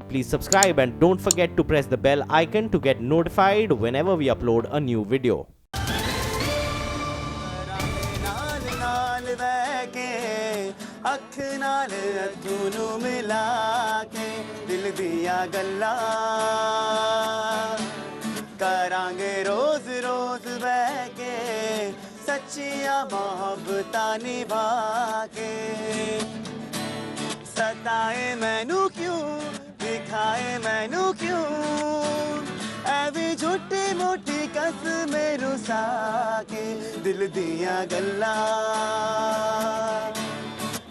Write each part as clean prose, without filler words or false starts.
Please subscribe and don't forget to press the bell icon to get notified whenever we upload a new video. अख नाल अथू नू मिला के दिल दिया गल्ला करांगे रोज रोज बह के सच्चियां मोहब्बतां निभा के सताए मैनू क्यों दिखाए मैनू क्यों ऐवी झूठी मोटी कसमें रुसा के दिल दिया गल्ला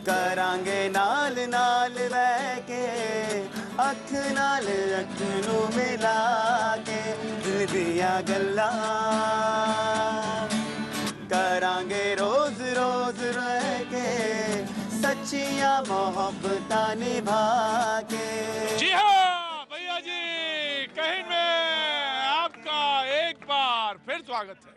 करांगे नाल नाल बह के अख नाल अख नू मिला के दिल दिया गल्ला करांगे रोज रोज रह के सच्चियां मोहब्बतां निभा के। जी हाँ भैया जी, कहीं में आपका एक बार फिर स्वागत है।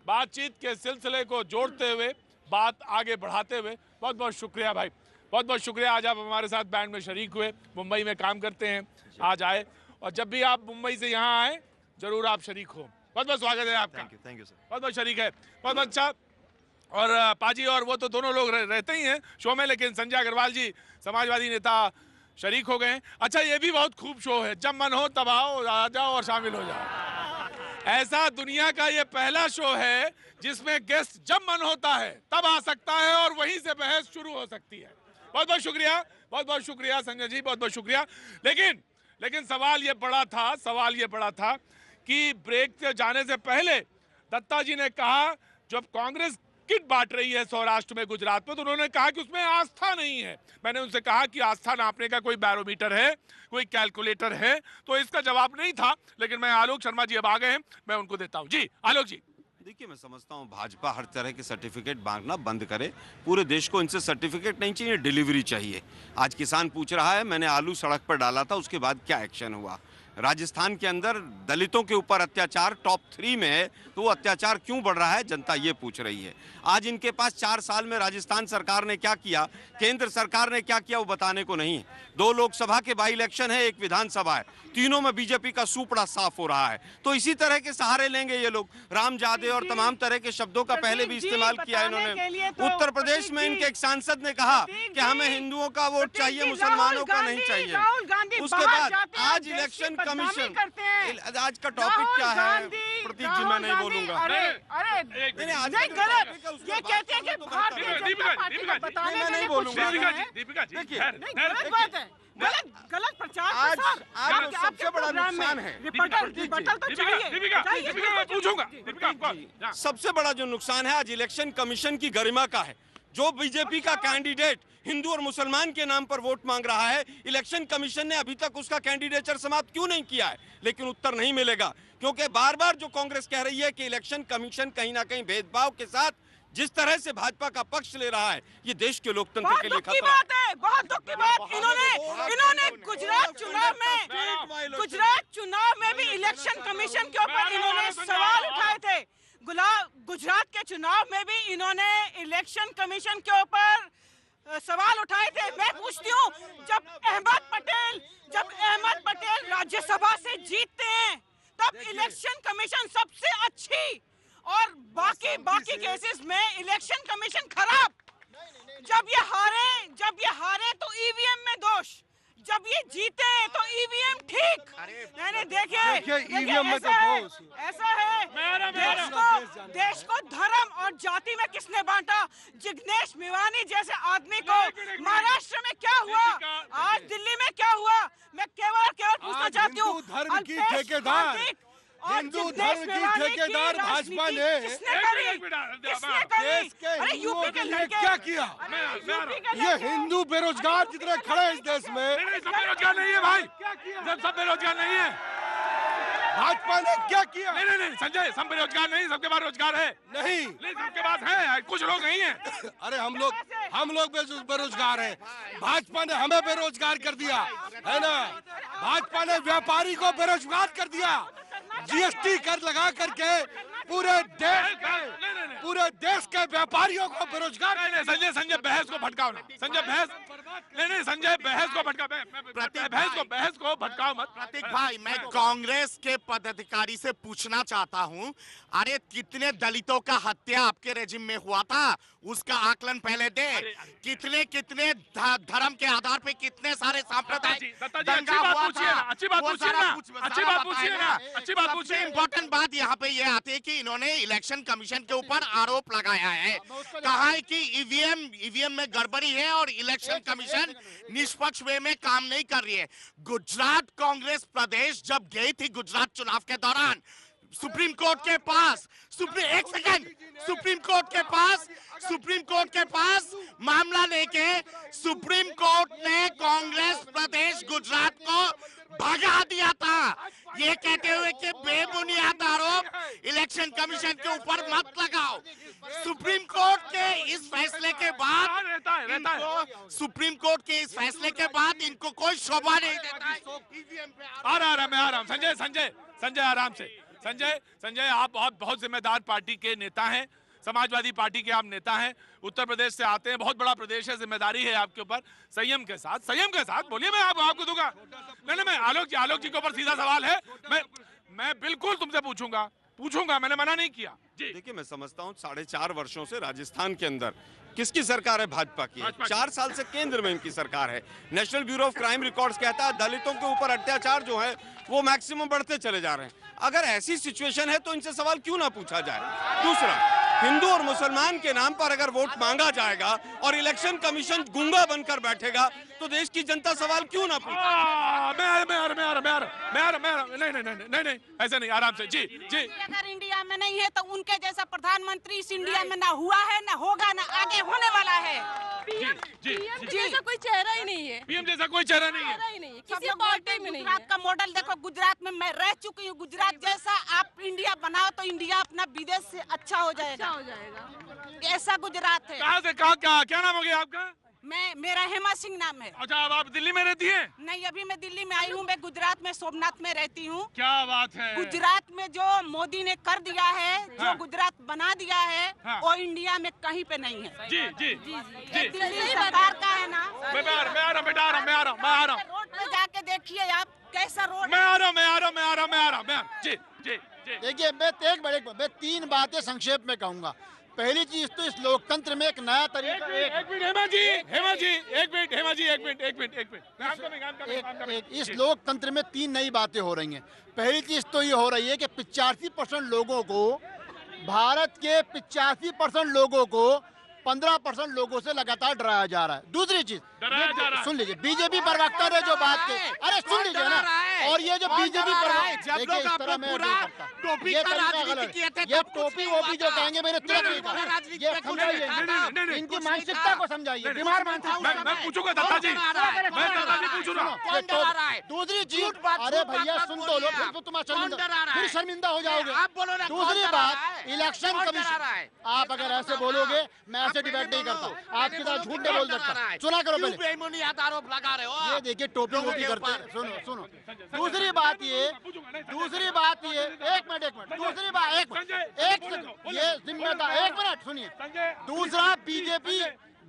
बातचीत के सिलसिले को जोड़ते हुए, बात आगे बढ़ाते हुए बहुत बहुत शुक्रिया भाई, बहुत बहुत शुक्रिया। आज आप हमारे साथ बैंड में शरीक हुए, मुंबई में काम करते हैं, आज आए, और जब भी आप मुंबई से यहाँ आए जरूर आप शरीक हो। बहुत बहुत स्वागत है आपका। Thank you sir. बहुत बहुत शरीक है, बहुत बहुत अच्छा। और पाजी और वो तो दोनों लोग रहते ही हैं शो में, लेकिन संजय अग्रवाल जी समाजवादी नेता शरीक हो गए हैं। अच्छा, ये भी बहुत खूब शो है, जब मन हो तब आओ, आ जाओ और शामिल हो जाओ। ऐसा दुनिया का ये पहला शो है जिसमें गेस्ट जब मन होता है तब आ सकता है और वहीं से बहस शुरू हो सकती है। बहुत बहुत शुक्रिया, बहुत बहुत शुक्रिया संजय जी, बहुत बहुत शुक्रिया। लेकिन सवाल ये बड़ा था कि ब्रेक से जाने से पहले दत्ता जी ने कहा, जब कांग्रेस किट बांट रही है सौराष्ट्र में, गुजरात में, तो उन्होंने कहा कि उसमें आस्था नहीं है। मैंने उनसे कहा कि आस्था नापने का कोई बैरोमीटर है, कोई कैलकुलेटर है? तो इसका जवाब नहीं था, लेकिन मैं आलोक शर्मा जी अब आ गए हैं, मैं उनको देता हूं। जी आलोक जी। देखिए, मैं समझता हूँ भाजपा हर तरह के सर्टिफिकेट मांगना बंद करे। पूरे देश को इनसे सर्टिफिकेट नहीं चाहिए, डिलीवरी चाहिए। आज किसान पूछ रहा है, मैंने आलू सड़क पर डाला था, उसके बाद क्या एक्शन हुआ? राजस्थान के अंदर दलितों के ऊपर अत्याचार टॉप 3 में है, तो वो अत्याचार क्यों बढ़ रहा है, जनता ये पूछ रही है। आज इनके पास 4 साल में राजस्थान सरकार ने क्या किया, केंद्र सरकार ने क्या किया, वो बताने को नहीं है। 2 लोकसभा के बाई इलेक्शन है, 1 विधानसभा है, तीनों में बीजेपी का सूपड़ा साफ हो रहा है। तो इसी तरह के सहारे लेंगे ये लोग। राम जादे और तमाम तरह के शब्दों का पहले भी इस्तेमाल किया इन्होंने। उत्तर प्रदेश में इनके एक सांसद ने कहा कि हमें हिंदुओं का वोट चाहिए, मुसलमानों का नहीं चाहिए। उसके बाद आज इलेक्शन कमीशन, आज का टॉपिक क्या है प्रतीक जी, मैं नहीं बोलूंगा। ये कहते हैं कि भारतीय जनता पार्टी को बताने के लिए कुछ नहीं है। दीपिका जी, गलत बात है, गलत प्रचार। आज सबसे बड़ा नुकसान है, सबसे बड़ा जो नुकसान है आज इलेक्शन कमीशन की गरिमा का है। जो बीजेपी का कैंडिडेट हिंदू और मुसलमान के नाम पर वोट मांग रहा है, इलेक्शन कमीशन ने अभी तक उसका कैंडिडेचर समाप्त क्यों नहीं किया है? लेकिन उत्तर नहीं मिलेगा, क्योंकि बार बार जो कांग्रेस कह रही है कि इलेक्शन कमीशन कहीं ना कहीं भेदभाव के साथ जिस तरह से भाजपा का पक्ष ले रहा है, ये देश के लोकतंत्र के लिए खतरा है। बहुत दुख की बात। इन्होंने गुजरात चुनाव में भी इलेक्शन कमीशन के ऊपर इन्होंने सवाल उठाए थे। गुजरात के चुनाव में भी इन्होंने इलेक्शन कमीशन के ऊपर सवाल उठाए थे। मैं पूछती हूँ, जब अहमद पटेल राज्यसभा से जीतते हैं तब इलेक्शन कमीशन सबसे अच्छी, और बाकी केसेस में इलेक्शन कमीशन खराब। जब ये हारे तो ईवीएम में दोष, जब ये जीते तो ईवीएम ठीक। मैंने देखिए ईवीएम में तो ऐसा है, देश को धर्म और जाति में किसने बांटा? जिग्नेश मेवानी जैसे आदमी को। महाराष्ट्र में क्या हुआ, आज दिल्ली में क्या हुआ? मैं केवल पूछना चाहती हूँ, हिंदू धर्म की ठेकेदार भाजपा ने यूपी के लड़के क्या किया? ये हिंदू बेरोजगार जितने खड़े इस देश में, सब बेरोजगार नहीं है भाई, सब बेरोजगार नहीं है। भाजपा ने क्या किया? नहीं संजय, सब बेरोजगार नहीं, सबके पास रोजगार है। नहीं, सबके पास है, कुछ लोग नहीं है। अरे हम लोग बेरोजगार हैं। भाजपा ने हमें बेरोजगार कर दिया है ना। भाजपा ने व्यापारी को बेरोजगार कर दिया। जीएसटी कर लगा करके पूरे देश के व्यापारियों को बेरोजगार। संजय बहस को भटकाओ ना। संजय बहस नहीं संजय, बहस को भटका, बहस को भटकाओ मत। प्रतीक भाई, मैं कांग्रेस के पदाधिकारी से पूछना चाहता हूं, अरे कितने दलितों का हत्या आपके रेजिम में हुआ था, उसका आकलन पहले दे। कितने कितने धर्म के आधार पे कितने सारे सांप्रदायिक दंगा हुआ था, अच्छी बात पूछिए। इम्पोर्टेंट बात यहाँ पे ये आती है कि इन्होंने इलेक्शन कमीशन के ऊपर आरोप लगाया है, कहा है कि ईवीएम में गड़बड़ी है और इलेक्शन कमीशन निष्पक्ष वे में काम नहीं कर रही है। गुजरात कांग्रेस प्रदेश जब गई थी गुजरात चुनाव के दौरान सुप्रीम कोर्ट के पास, सुप्रीम कोर्ट के पास मामला लेके सुप्रीम कोर्ट ने कांग्रेस प्रदेश गुजरात को भगा दिया था, ये कहते हुए कि बेबुनियाद आरोप इलेक्शन कमीशन के ऊपर मत लगाओ। सुप्रीम कोर्ट के इस फैसले के बाद इनको कोई शोभा नहीं देता। आ रहा संजय आराम से। संजय आप बहुत जिम्मेदार पार्टी के नेता हैं, समाजवादी पार्टी के आप नेता हैं, उत्तर प्रदेश से आते हैं, बहुत बड़ा प्रदेश है, जिम्मेदारी है आपके ऊपर। संयम के साथ बोलिए, मैं आपको दूंगा। नहीं, मैं आलोक जी के ऊपर सीधा सवाल है, मैं बिल्कुल तुमसे पूछूंगा, मैंने मना नहीं किया। देखिए, मैं समझता हूँ 4.5 वर्षों से राजस्थान के अंदर किसकी सरकार है? भाजपा की है। 4 साल से केंद्र में इनकी सरकार है। National bureau of crime records कहता है दलितों के ऊपर अत्याचार जो है वो मैक्सिमम बढ़ते चले जा रहे हैं। अगर ऐसी सिचुएशन है तो इनसे सवाल क्यों ना पूछा जाए? दूसरा, हिंदू और मुसलमान के नाम पर अगर वोट मांगा जाएगा और इलेक्शन कमीशन गूंगा बनकर बैठेगा तो देश की जनता सवाल क्यों ना पूछे? नहीं, ऐसे नहीं, आराम से। जी। अगर इंडिया में नहीं है तो उनके जैसा प्रधानमंत्री इस इंडिया में ना हुआ है, ना होगा, ना आगे होने वाला है। पीएम जैसा कोई चेहरा ही नहीं है। पीएम जैसा कोई चेहरा नहीं है। किसी पार्टी में नहीं है। गुजरात का मॉडल देखो, गुजरात में मैं रह चुकी हूँ। गुजरात जैसा आप इंडिया बनाओ तो इंडिया अपना विदेश से अच्छा हो जाएगा। ऐसा गुजरात है। कहाँ से? क्या नाम हो गया आपका? मेरा हेमा सिंह नाम है। अच्छा, अब आप दिल्ली में रहती हैं? नहीं, अभी मैं दिल्ली में आई हूँ। मैं गुजरात में सोमनाथ में रहती हूँ। क्या बात है। गुजरात में जो मोदी ने कर दिया है, जो गुजरात बना दिया है, वो इंडिया में कहीं पे नहीं है। जी। दिल्ली सरकार का है ना। मैं आ रहा हूँ। रोड पे जाके देखिए आप कैसा रोड। मैं आ रहा हूँ। जी। देखिए, मैं 3 बातें संक्षेप में कहूंगा। पहली चीज तो इस लोकतंत्र में एक नया तरीका। एक मिनट। इस लोकतंत्र में 3 नई बातें हो रही हैं। पहली चीज तो ये हो रही है कि 85% लोगों को, भारत के 85% लोगों को 15% लोगों से लगातार डराया जा रहा है। दूसरी चीज सुन लीजिए, बीजेपी प्रवक्ता ने जो बात की, अरे सुन लीजिए ना, और ये जो बीजेपी प्रवक्ता, देखिए इस तरह मैं नहीं करता, ये तरीका गलत है। ये टोपी वोपी जो कहेंगे मैंने तुरंत नहीं कहा। ये समझाइए, इनकी मानसिकता को समझाइए, बीमार मानसिकता। मैं पूछूंगा दत्ता जी, पूछ रहा हूँ। दूसरी चीज, अरे भैया सुन तो लो, फिर तो तुम शर्मिंदा हो जाओगे। दूसरी बात, इलेक्शन कमीशन, आप अगर ऐसे बोलोगे, मैं ऐसे डिबेट नहीं करता, आपकी तरह झूठ नहीं बोल सकता। सुना करो पहले, आरोप लगा रहे हो। ये देखिए टोपी वोपी करते हैं। सुनो। दूसरी बात ये, एक मिनट, दूसरी बात, ये जिम्मेदार, एक मिनट सुनिए। दूसरा,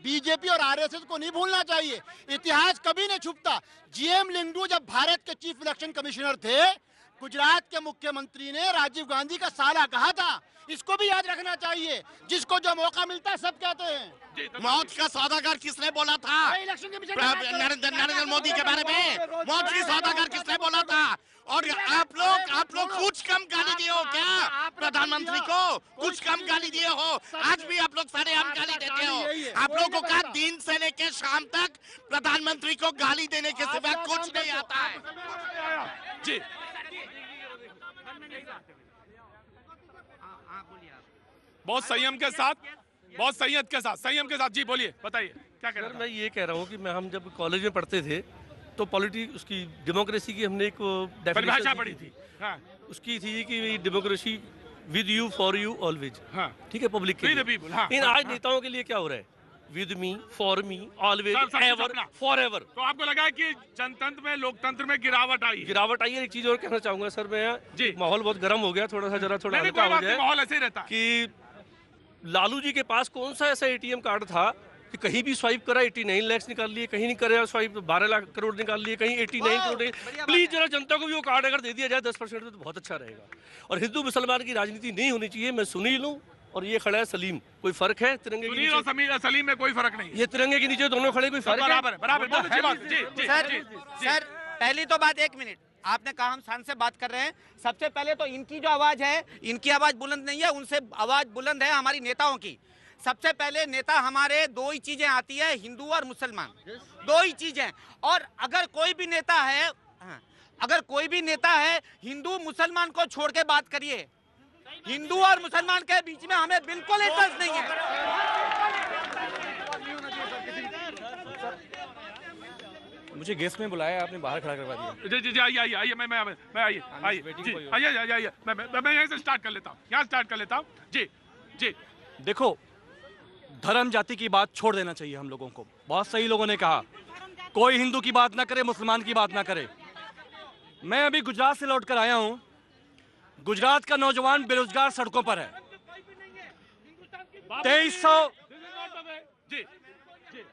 बीजेपी और आरएसएस को नहीं भूलना चाहिए। इतिहास कभी नहीं छुपता। जीएम लिंगडू जब भारत के चीफ इलेक्शन कमिश्नर थे, गुजरात के मुख्यमंत्री ने राजीव गांधी का साला कहा था। इसको भी याद रखना चाहिए। जिसको जो मौका मिलता है सब कहते हैं। मौत का सौदागर किसने बोला था? नरेंद्र मोदी के बारे में मौत की सौदागर किसने बोला था? और आप लोग कुछ कम गाली दिए हो क्या प्रधानमंत्री को? कुछ कम गाली दिए हो? आज भी आप लोग सारे आम गाली देते हो। आप लोगों का दिन से लेकर शाम तक प्रधानमंत्री को गाली देने के सिवा कुछ नहीं आता है। जी, बहुत संयम के साथ जी बोलिए, बताइए क्या कह रहे हैं? मैं ये कह रहा हूँ कि हम जब कॉलेज में पढ़ते थे तो पॉलिटिक्स, उसकी डेमोक्रेसी की हमने एक परिभाषा पढ़ी थी। हाँ। उसकी थी कि democracy with you, for you, always. हाँ। ठीक है, पब्लिक के लिए। इन आज नेताओं के लिए क्या हो रहा है? With me, for me, always, ever, for ever. तो आपको लगा है कि जनतंत्र में, लोकतंत्र में गिरावट आई है? एक चीज और कहना चाहूंगा सर मैं, माहौल बहुत गर्म हो गया, थोड़ा हल्का हो जाए। माहौल ऐसे ही रहता है। कि लालू जी के पास कौन सा ऐसा एटीएम कार्ड था कि कहीं भी स्वाइप करा 89 लाख निकाल लिए, कहीं नहीं करा स्वाइप 12 लाख करोड़ निकाल लिए, कहीं 89 करोड़। प्लीज जरा जनता को भी वो कार्ड अगर दे दिया जाए 10% में तो बहुत अच्छा रहेगा। और हिंदू मुसलमान की राजनीति नहीं होनी चाहिए। मैं सुनील हूँ और ये खड़ा है सलीम, कोई फर्क है तिरंगे के नीचे? सलीम में कोई फर्क नहीं, ये तिरंगे के नीचे दोनों खड़े, कोई फर्क बराबर बराबर। बहुत अच्छी बात। जी सर पहली तो बात, एक मिनट, आपने कहा हम शान से बात कर रहे हैं। सबसे पहले तो इनकी जो आवाज है, इनकी आवाज बुलंद नहीं है, उनसे आवाज बुलंद है हमारी नेताओं की। सबसे पहले नेता हमारे दो ही चीजें आती है, हिंदू और मुसलमान, दो ही चीजें। और अगर कोई भी नेता है, अगर कोई भी नेता है, हिंदू मुसलमान को छोड़ के बात करिए। हिंदू और मुसलमान के बीच में हमें बिल्कुल इंटरेस्ट नहीं है। मुझे गेस्ट में बुलाया, आपने बाहर खड़ा करवा दिया। जी आइए मैं आइए मैं यहीं से स्टार्ट कर लेता हूँ। जी देखो, धर्म जाति की बात छोड़ देना चाहिए हम लोगों को। बहुत सही लोगों ने कहा, कोई हिंदू की बात ना करे, मुसलमान की बात ना करे। मैं अभी गुजरात से लौट कर आया हूँ। गुजरात का नौजवान बेरोजगार सड़कों पर है।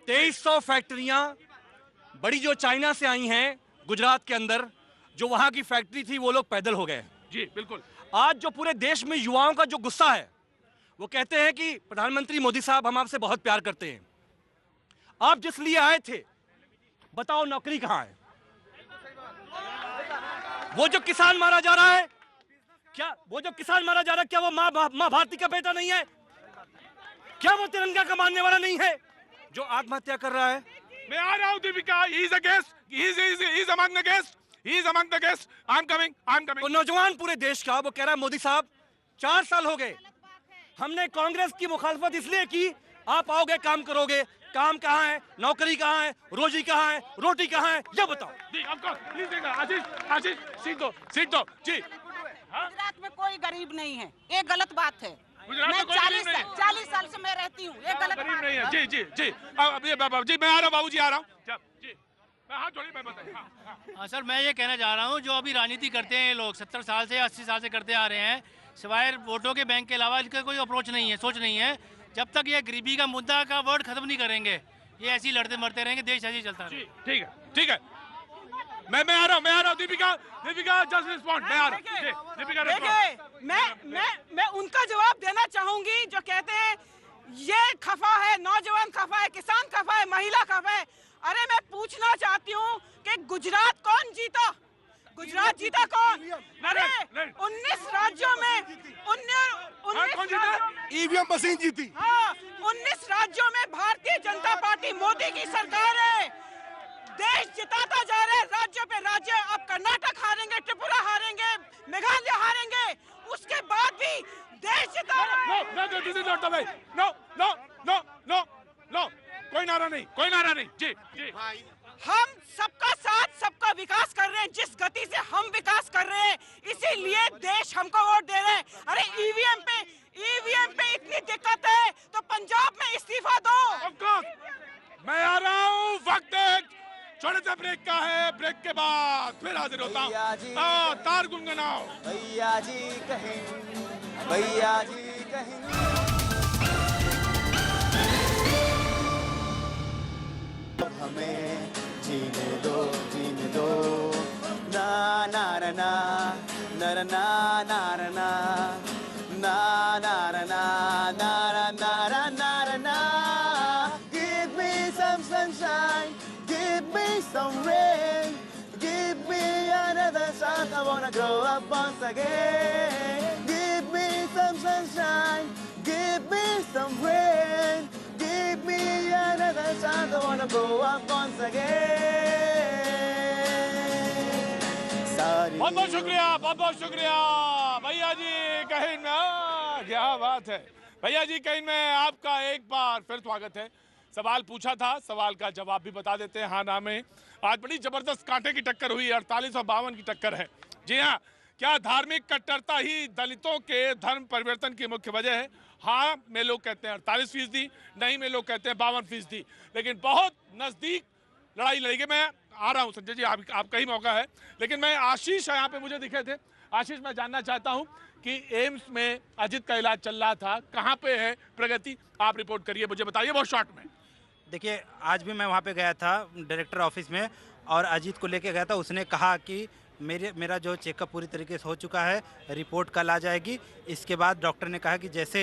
2300 फैक्ट्रियां बड़ी जो चाइना से आई हैं गुजरात के अंदर, जो वहां की फैक्ट्री थी, वो लोग पैदल हो गए। जी बिल्कुल। आज जो पूरे देश में युवाओं का जो गुस्सा है, वो कहते हैं कि प्रधानमंत्री मोदी साहब, हम आपसे बहुत प्यार करते हैं, आप जिस लिए आए थे बताओ नौकरी कहां है? वो जो किसान मारा जा रहा है, क्या वो जो किसान मारा जा रहा है, क्या वो माँ भारती का बेटा नहीं है? क्या वो तिरंगा का मानने वाला नहीं है जो आत्महत्या कर रहा है? मैं आ रहा हूँ Deepika, he is a guest, he is among the guests, I'm coming। वो नौजवान पूरे देश का, वो कह रहा है मोदी साहब 4 साल हो गए, हमने कांग्रेस की मुखालफत इसलिए की, आप आओगे काम करोगे, काम कहाँ है, नौकरी कहाँ है, रोजी कहाँ है, रोटी कहाँ है, ये बताओ। जी प्लीज आशीष सीट दो जी। गुजरात में कोई गरीब नहीं है, ये गलत बात है। मैं 40 साल से मैं रहती हूँ, ये गलत बात नहीं है। जी मैं आ रहा हूँ, बाबूजी आ रहा हूँ। जी मैं हाथ जोड़िए, मैं बताइए। हाँ सर, मैं ये कहना चाह रहा हूँ, जो अभी राजनीति करते हैं लोग 70 साल से 80 साल से करते आ रहे हैं, सिवाय वोटों के बैंक के अलावा इनका कोई अप्रोच नहीं है, सोच नहीं है। जब तक ये गरीबी का मुद्दा का वर्ड खत्म नहीं करेंगे, ये ऐसे ही लड़ते मरते रहेंगे, देश ऐसे ही चलता रहेगा। ठीक है। मैं आ रहा हूँ दीपिका जस्ट रिस्पॉन्ड। मैं आ रहा हूँ दीपिका। देखिए, मैं उनका जवाब देना चाहूंगी जो कहते हैं ये खफा है, नौजवान खफा है, किसान खफा है, महिला खफा है। अरे मैं पूछना चाहती हूँ कि गुजरात कौन जीता? गुजरात जीता कौन? अरे 19 राज्यों में 19 ईवीएम मशीन जीती। हाँ, 19 राज्यों में भारतीय जनता पार्टी मोदी की सरकार है। देश जिताता जा रहा है, राज्य पे राज्य। अब कर्नाटक हारेंगे, त्रिपुरा हारेंगे, मेघालय हारेंगे, उसके बाद भी देश जिता रहा है। नो, कोई नारा नहीं। जी हम सबका साथ, सबका विकास कर रहे हैं। जिस गति से हम विकास कर रहे हैं, इसीलिए देश हमको वोट दे रहे हैं। अरे ईवीएम पे इतनी दिक्कत है तो पंजाब में इस्तीफा दो। मैं आ रहा हूँ, वक्त छोटे से ब्रेक का है, ब्रेक के बाद फिर हाजिर होता हूँ। तार गुनगुनाओ। भैया जी कहीं हमें जीने दो ना ना ना ना ना ना ना ना ना ना ना ना। Give me some sunshine, give me some rain, give me another chance. I wanna grow up once again. Give me some sunshine, give me some rain, give me another chance. I wanna grow up once again. बहुत शुक्रिया भैया जी कहीं में। क्या बात है भैया जी, कहीं में आपका एक बार फिर स्वागत है। सवाल पूछा था, सवाल का जवाब भी बता देते हैं। हाँ ना में आज बड़ी जबरदस्त कांटे की टक्कर हुई, 48 और 52 की टक्कर है। जी हाँ, क्या धार्मिक कट्टरता ही दलितों के धर्म परिवर्तन की मुख्य वजह है? हाँ में लोग कहते हैं 48%, नहीं में लोग कहते हैं 52%। लेकिन बहुत नजदीक लड़ाई लड़ेगी। मैं आ रहा हूँ संजय जी, आपका ही मौका है। लेकिन मैं आशीष यहाँ पे मुझे दिखे थे। आशीष, मैं जानना चाहता हूँ कि एम्स में अजित का इलाज चल रहा था, कहाँ पे है प्रगति? आप रिपोर्ट करिए, मुझे बताइए बहुत शॉर्ट में। देखिए, आज भी मैं वहाँ पे गया था डायरेक्टर ऑफिस में और अजीत को लेके गया था। उसने कहा कि मेरा जो चेकअप पूरी तरीके से हो चुका है, रिपोर्ट कल आ जाएगी। इसके बाद डॉक्टर ने कहा कि जैसे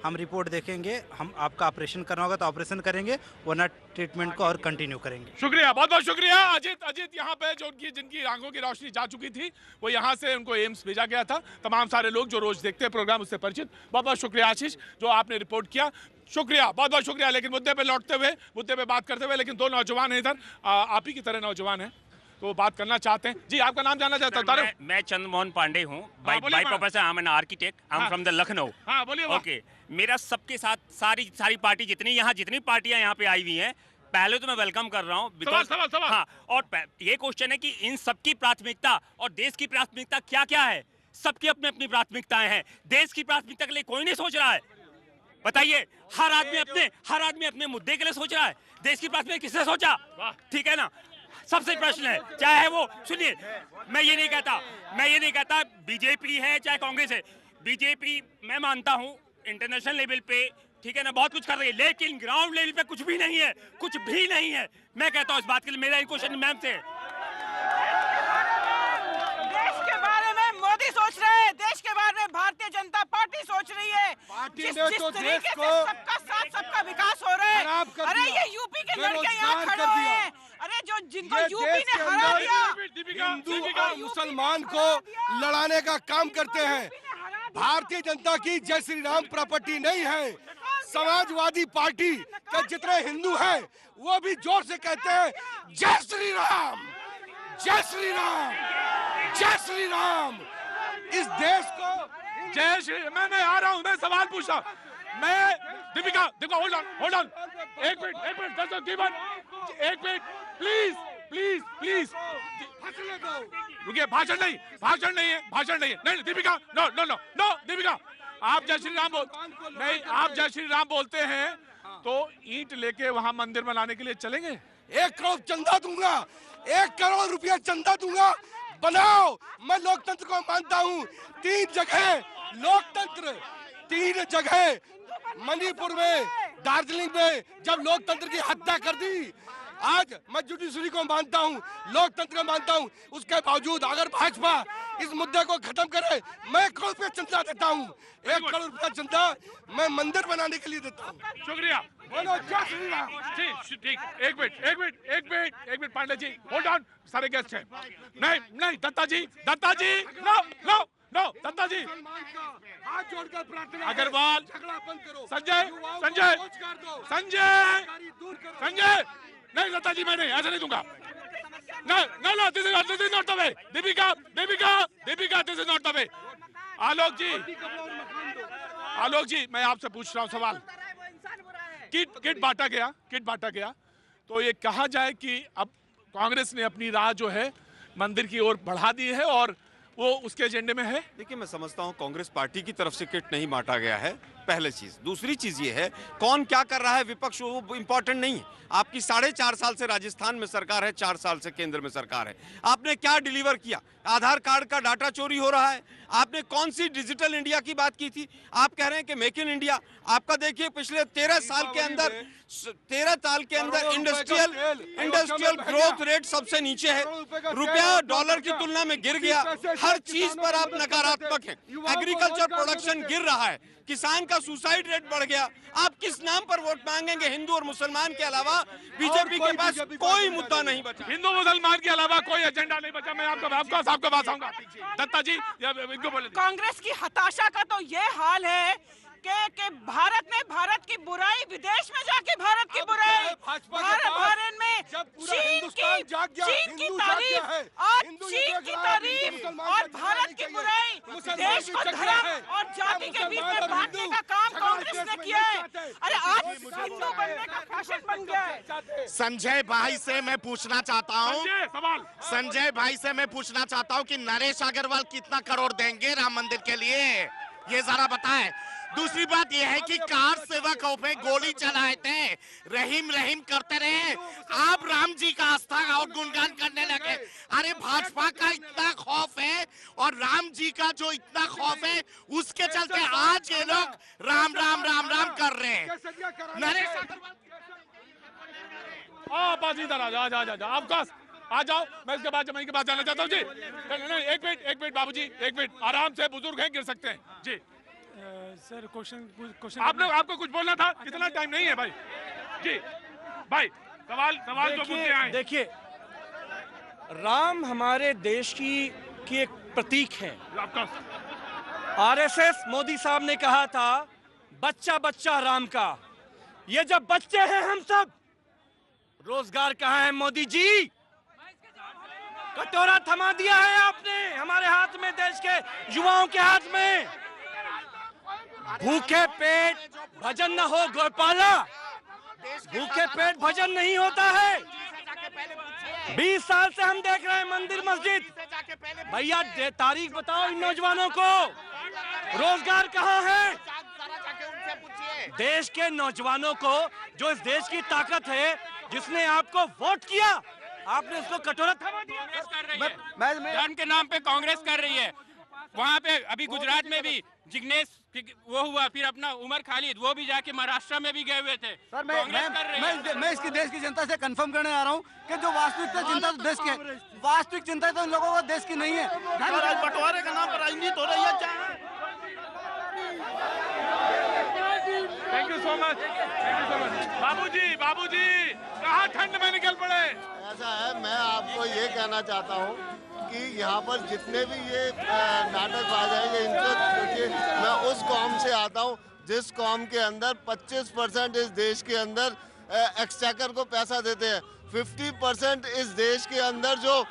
हम रिपोर्ट देखेंगे, हम आपका ऑपरेशन करना होगा तो ऑपरेशन करेंगे, वरना ट्रीटमेंट को और कंटिन्यू करेंगे। शुक्रिया, बहुत बहुत शुक्रिया। अजीत यहाँ पे जो जिनकी आंखों की रोशनी जा चुकी थी, वो यहाँ से उनको एम्स भेजा गया था। तमाम सारे लोग जो रोज देखते हैं प्रोग्राम, उससे परिचित। बहुत बहुत शुक्रिया आशीष, जो आपने रिपोर्ट किया। शुक्रिया, बहुत बहुत शुक्रिया। लेकिन मुद्दे पे लौटते हुए, मुद्दे पे बात करते हुए, लेकिन दो नौजवान हैं इधर, आप ही की तरह नौजवान हैं, तो बात करना चाहते हैं। जी, आपका नाम जानना चाहता हूँ। मैं चंद्रमोहन पांडे हूँ, by profession I am an architect, I am from the Lucknow. हाँ, बोलिए। ओके, मेरा सबके साथ सारी पार्टी जितनी पार्टियां यहाँ पे आई हुई हैं, पहले तो मैं वेलकम कर रहा हूँ। सवाल। हाँ, और ये क्वेश्चन है कि इन सबकी प्राथमिकता और देश की प्राथमिकता क्या क्या है? सबकी अपनी अपनी प्राथमिकताएं हैं। देश की प्राथमिकता के लिए कोई नहीं सोच रहा है। बताइए, हर आदमी अपने मुद्दे के लिए सोच रहा है। देश की प्राथमिकता किसने सोचा? ठीक है ना? सबसे प्रश्न है, चाहे वो, सुनिए, मैं ये नहीं कहता बीजेपी है चाहे कांग्रेस है। बीजेपी मैं मानता हूँ इंटरनेशनल लेवल पे, ठीक है ना, बहुत कुछ कर रही है, लेकिन ग्राउंड लेवल पे कुछ भी नहीं है। मैं कहता हूँ इस बात के लिए, मेरा एक क्वेश्चन मैम से। देश के बारे में मोदी सोच रहे हैं, देश के बारे में भारतीय जनता पार्टी सोच रही है। जिस तरीके से सबका साथ, सबका विकास हो रहा है। अरे ये यूपी के लड़के यहाँ खड़े हुए हैं। अरे जिनको यूपी ने हरा दिया, हिंदू और मुसलमान को लड़ाने का काम करते हैं। भारतीय जनता की जय श्री राम प्रॉपर्टी नहीं है। समाजवादी पार्टी के जितने हिंदू हैं, वो भी जोर से कहते हैं जय श्री राम, जय श्री राम, जय श्री राम। इस देश को जय श्री, मैं आ रहा हूँ, मैं सवाल पूछ रहा। मैं दीपिका, देखो, होल्ड ऑन, एक मिनट, एक मिनट, प्लीज, रुकिए। भाषण नहीं है। दीपिका, नो, दीपिका, आप जय श्री राम बोलते हैं तो ईंट लेके वहां मंदिर बनाने के लिए चलेंगे? 1 करोड़ चंदा दूंगा, 1 करोड़ रुपया चंदा दूंगा, बनाओ। मैं लोकतंत्र को मानता हूँ। 3 जगह लोकतंत्र, 3 जगह मणिपुर में, दार्जिलिंग में जब लोकतंत्र की हत्या कर दी। आज मैं जुडिशरी को मानता हूँ, लोकतंत्र को मानता हूँ। उसके बावजूद अगर भाजपा इस मुद्दे को खत्म करे, मैं 1 करोड़ रुपया चंदा देता हूँ। 1 करोड़ रुपया चंदा मैं मंदिर बनाने के लिए देता हूँ। शुक्रिया। बोलो जय श्री राम। ठीक, एक minute Pandey ji, hold on, सारे गेस्ट हैं। नहीं, दत्ता जी, नो, दत्ता जी, हाथ जोड़कर प्रार्थना, अग्रवाल, झगड़ा बंद करो। संजय, नहीं दत्ता जी, मैं नहीं, ऐसा नहीं दूंगा। No, this is not the way. Deepika, this is not the way. आलोक जी, मैं आपसे पूछ रहा हूँ सवाल। किट बांटा गया, तो ये कहा जाए कि अब कांग्रेस ने अपनी राह जो है मंदिर की ओर बढ़ा दी है और वो उसके एजेंडे में है। देखिए, मैं समझता हूँ कांग्रेस पार्टी की तरफ से किट नहीं बांटा गया है, पहले चीज। दूसरी चीज ये है, कौन क्या कर रहा है विपक्ष, वो इंपॉर्टेंट नहीं है। आपकी 4.5 साल से राजस्थान में सरकार है, 4 साल से केंद्र में सरकार है। आपने क्या डिलीवर किया? आधार कार्ड का डाटा चोरी हो रहा है। आपने कौन सी डिजिटल इंडिया की बात की थी? आप कह रहे हैं कि मेक इन इंडिया। आपका देखिए पिछले 13 साल के अंदर इंडस्ट्रियल ग्रोथ रेट सबसे नीचे है। रुपया डॉलर की तुलना में गिर गया। हर चीज पर आप नकारात्मक हैं। एग्रीकल्चर प्रोडक्शन गिर रहा है, किसान का सुसाइड रेट बढ़ गया। आप किस नाम पर वोट मांगेंगे? हिंदू और मुसलमान के अलावा बीजेपी के पास कोई मुद्दा नहीं बचा। हिंदू मुसलमान के अलावा कोई एजेंडा नहीं बचा। मैं आपके पास आऊंगा। दत्ता जी, इनको बोले। कांग्रेस की हताशा का तो ये हाल है कि भारत की बुराई, विदेश में जाके भारत की बुराई, भारत में चीन की तारीफ और भारत की बुराई, देश को धर्म और जाति के बीच में बांटने का काम कांग्रेस ने किया है। अरे आज हिंदू बनने का फैशन बन गया है। संजय भाई से मैं पूछना चाहता हूँ कि नरेश अग्रवाल कितना करोड़ देंगे राम मंदिर के लिए, ये जरा बताएं। दूसरी बात यह है कि कार सेवकों पे गोली चलाए थे, रहीम करते रहे। आप राम जी का आस्था और गुणगान करने लगे। अरे भाजपा का इतना खौफ है और राम जी का जो इतना खौफ है, उसके चलते आज ये लोग राम कर रहे हैं। नरेश अग्रवाल आप इधर आ जाओ, ऑफकोर्स आ जाओ। मैं इसके बाद जमाई के पास जाना चाहता हूँ जी। नहीं, एक मिनट बाबूजी, एक मिनट, आराम से, बुजुर्ग हैं, गिर सकते हैं जी। सर क्वेश्चन आपको कुछ बोलना था, इतना टाइम नहीं है भाई जी। भाई सवाल जो मुद्दे आए। देखिए, राम हमारे देश की एक प्रतीक है। आरएसएस मोदी साहब ने कहा था बच्चा बच्चा राम का। ये जब बच्चे हैं हम सब, रोजगार कहाँ है मोदी जी? कटोरा थमा दिया है आपने हमारे हाथ में, देश के युवाओं के हाथ में। भूखे पेट भजन न हो गोपाला, भूखे पेट भजन नहीं होता है। 20 साल से हम देख रहे हैं मंदिर मस्जिद। भैया तारीख बताओ इन नौजवानों को, रोजगार कहाँ है? देश के नौजवानों को, जो इस देश की ताकत है, जिसने आपको वोट किया, आपने उसको कटोरा थमा दिया। धर्म के नाम पे कांग्रेस कर रही है। वहाँ पे अभी गुजरात में भी जिग्नेश वो हुआ, फिर अपना उमर खालिद वो भी जाके महाराष्ट्र में भी गए हुए थे। सर मैं इसकी देश की जनता से कंफर्म करने आ रहा हूँ कि जो वास्तविकता चिंता तो देश के, वास्तविक चिंता तो उन लोगों को देश की नहीं है। बंटवारे का नाम पर राजनीति हो रही है। Thank you so much. बाबूजी कहाँ ठंड में निकल पड़े? ऐसा है, मैं आपको ये कहना चाहता हूँ कि यहाँ पर जितने भी ये नाटकबाज हैं, ये इनको देखिए, मैं उस कौम से आता हूँ जिस कौम के अंदर 25% इस देश के अंदर एक्सचेकर को पैसा देते हैं। 50% इस देश के अंदर जो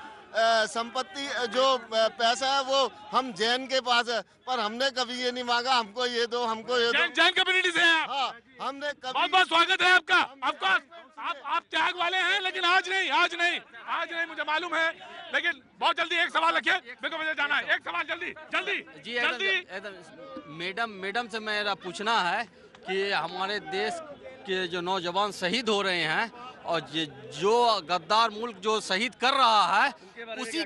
संपत्ति, जो पैसा है वो हम जैन के पास है, पर हमने कभी ये नहीं मांगा हमको ये दो, हमको ये दो। जैन कम्युनिटी से हैं आप? हाँ, हमने कभी। बहुत स्वागत है आपका। आप त्याग वाले हैं, लेकिन आज नहीं मुझे मालूम है, लेकिन बहुत जल्दी एक सवाल रखिए, मेरे को मुझे जाना है। एक सवाल जल्दी जी। मैडम से मेरा पूछना है कि हमारे देश के जो नौजवान शहीद हो रहे हैं और जो गद्दार मुल्क जो शहीद कर रहा है, उसी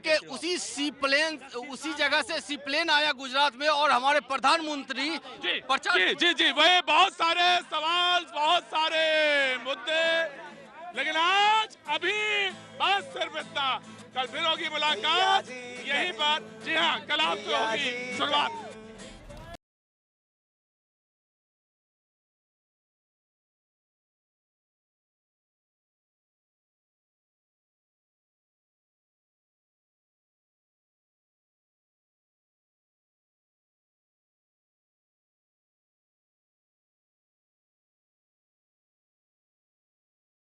जगह से सी प्लेन आया गुजरात में और हमारे प्रधानमंत्री जी वही बहुत सारे सवाल, बहुत सारे मुद्दे, लेकिन आज अभी बस सिर्फ इतना। कल फिर होगी मुलाकात यहीं पर। जी हाँ, कल आपसे होगी शुरुआत।